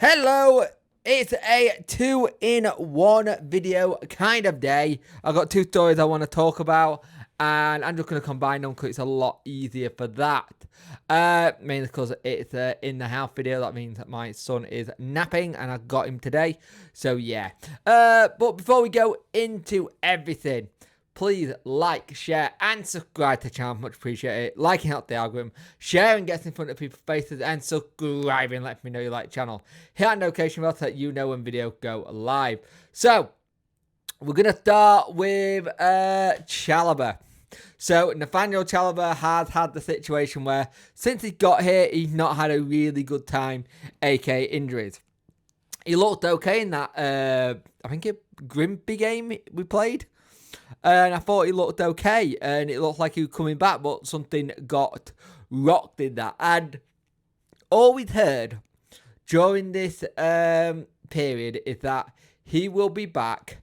Hello, it's a 2-in-1 video kind of day. I've got two stories I want to talk about, and I'm just going to combine them because it's a lot easier for that. Mainly because it's in the house video. That means that my son is napping, and I got him today. So yeah. But before we go into everything, please like, share, and subscribe to the channel. Much appreciated. Liking helps the algorithm. Sharing gets in front of people's faces. And subscribing lets me know you like the channel. Hit that notification bell so that you know when videos go live. So, we're going to start with Chalobah. So, Nathaniel Chalobah has had the situation where since he got here, he's not had a really good time, aka injuries. He looked okay in that, I think, Grimby game we played. And I thought he looked okay, and it looked like he was coming back, but something got rocked in that. And all we'd heard during this period is that he will be back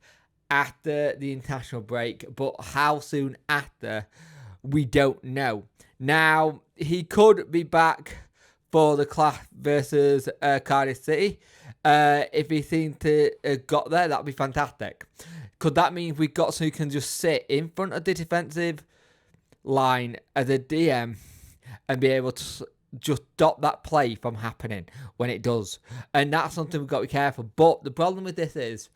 after the international break, but how soon after, we don't know. Now, he could be back for the clash versus Cardiff City. If he seemed to got there, that'd be fantastic. Could that mean we got someone who can just sit in front of the defensive line as a DM and be able to just stop that play from happening when it does? And that's something we've got to be careful. But the problem with this is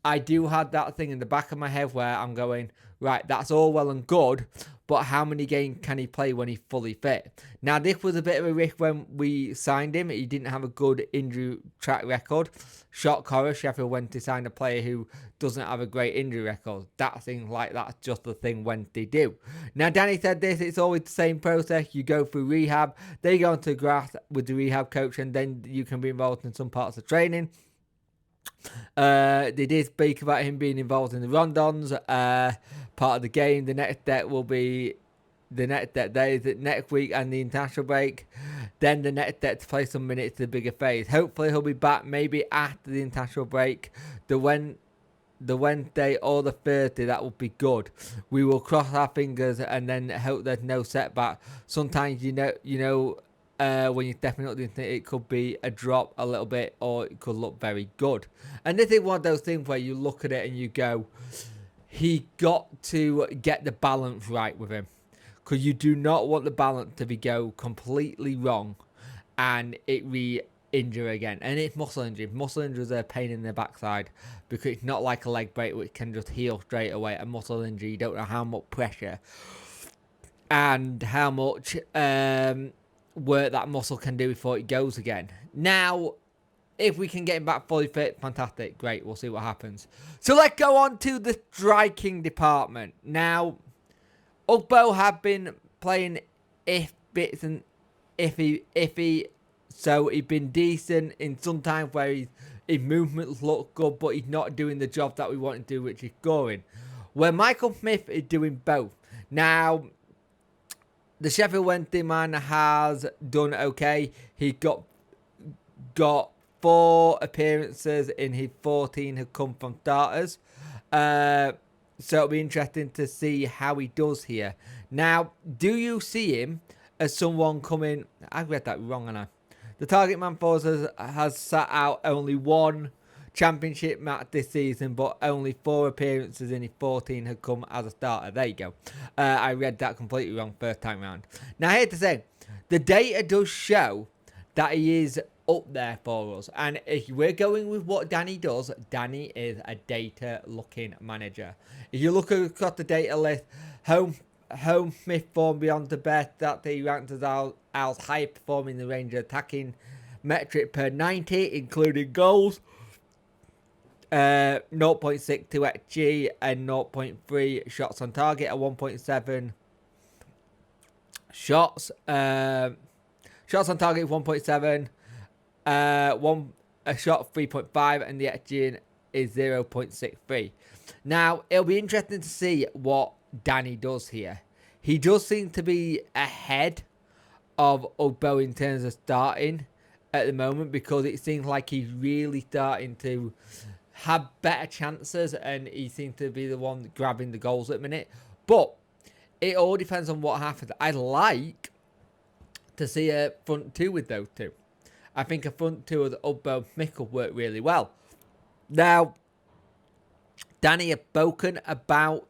I do have that thing in the back of my head where I'm going, right, that's all well and good, but how many games can he play when he's fully fit? Now, this was a bit of a risk when we signed him. He didn't have a good injury track record. Shock horror, Sheffield went to sign a player who doesn't have a great injury record. That thing like that's just the thing when they do. Now, Danny said this, it's always the same process. You go through rehab, they go into grass with the rehab coach, and then you can be involved in some parts of training. They did speak about him being involved in the rondons, part of the game. The next step will be the next step days next week and the international break. Then the next step to play some minutes to the bigger phase. Hopefully he'll be back maybe after the international break. The Wednesday or the Thursday, that would be good. We will cross our fingers and then hope there's no setback. Sometimes you know. When you're stepping up the internet, it could be a drop a little bit, or it could look very good. And this is one of those things where you look at it and you go, he got to get the balance right with him, because you do not want the balance to be go completely wrong and it re-injure again. And it's muscle injury. Muscle injuries are a pain in the backside because it's not like a leg break which can just heal straight away. A muscle injury, you don't know how much pressure and how much work that muscle can do before it goes again. Now, if we can get him back fully fit, fantastic, great, we'll see what happens. So let's go on to the striking department. Now, Ugbo have been playing bits and iffy, so he's been decent in some times where his movements look good, but he's not doing the job that we want to do, which is scoring. Where Michael Smith is doing both. Now, the Sheffield Wednesday man has done okay. He got 4 appearances in his 14 have come from starters. So it'll be interesting to see how he does here. Now, do you see him as someone coming... I read that wrong, and the target man for us has sat out only 1 championship match this season, but only 4 appearances in his 14 had come as a starter. There you go. I read that completely wrong first time round. Now, here's the thing. The data does show that he is up there for us. And if we're going with what Danny does, Danny is a data-looking manager. If you look across the data list, home Smith form beyond the best, that he ranked as our high performing the range of attacking metric per 90, including goals. 0.62 XG and 0.3 shots on target, a 1.7 shots. Shots on target 1.7, a shot 3.5, and the XG is 0.63. Now, it'll be interesting to see what Danny does here. He does seem to be ahead of Ugbo in terms of starting at the moment, because it seems like he's really starting to have better chances, and he seems to be the one grabbing the goals at the minute. But it all depends on what happens. I'd like to see a front two with those two. I think a front two of the Ugbo Smith could work really well. Now, Danny had spoken about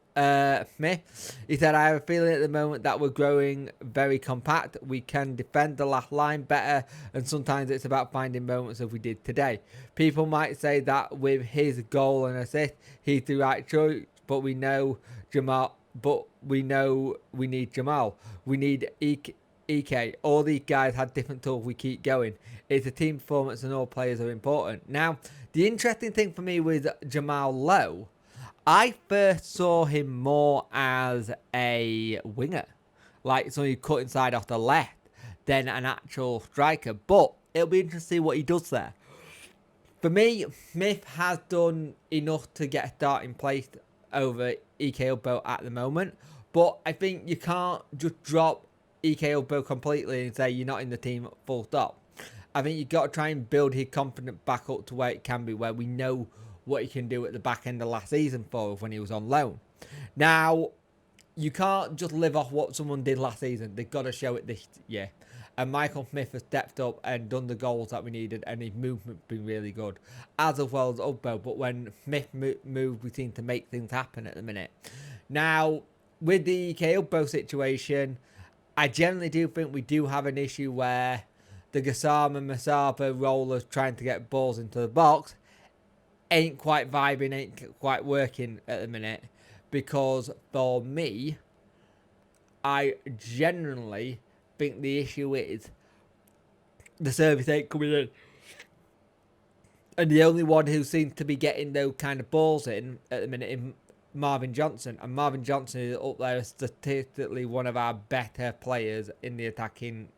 Smith. He said, I have a feeling at the moment that we're growing very compact. We can defend the last line better, and sometimes it's about finding moments as we did today. People might say that with his goal and assist, he's the right choice, but we know Jamal. But we know we need Jamal. We need EK. All these guys had different tools. We keep going. It's a team performance, and all players are important. Now, the interesting thing for me with Jamal Lowe, I first saw him more as a winger, like someone who cut inside off the left, than an actual striker. But it'll be interesting to see what he does there. For me, Smith has done enough to get a starting place over EK Ugbo at the moment. But I think you can't just drop EK Ugbo completely and say you're not in the team full stop. I think you've got to try and build his confidence back up to where it can be, where we know what he can do at the back end of last season for us when he was on loan. Now, you can't just live off what someone did last season. They've got to show it this year. And Michael Smith has stepped up and done the goals that we needed, and his movement's been really good, as well as Ugbo. But when Smith moved, we seem to make things happen at the minute. Now, with the EK Ugbo situation, I generally do think we do have an issue where the Gassama Masaba rollers trying to get balls into the box ain't quite vibing, ain't quite working at the minute. Because for me, I generally think the issue is the service ain't coming in. And the only one who seems to be getting those kind of balls in at the minute is Marvin Johnson. And Marvin Johnson is up there as statistically one of our better players in the attacking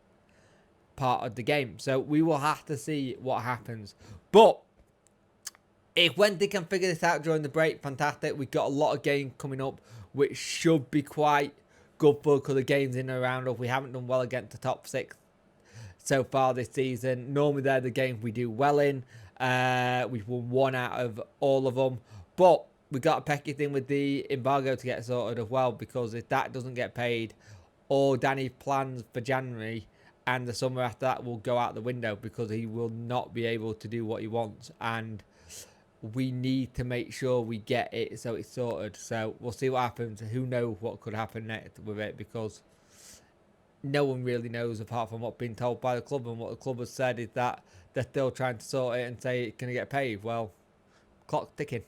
part of the game. So we will have to see what happens. But if when they can figure this out during the break, fantastic. We've got a lot of games coming up, which should be quite good for because the games in and around us. We haven't done well against the top six so far this season. Normally they're the games we do well in. We've won one out of all of them. But we've got a pecky thing with the embargo to get sorted as well, because if that doesn't get paid, all Danny's plans for January and the summer after that will go out the window, because he will not be able to do what he wants. And we need to make sure we get it so it's sorted. So we'll see what happens. Who knows what could happen next with it, because no one really knows apart from what's been told by the club. And what the club has said is that they're still trying to sort it and say it's going to get paid. Well, clock's ticking.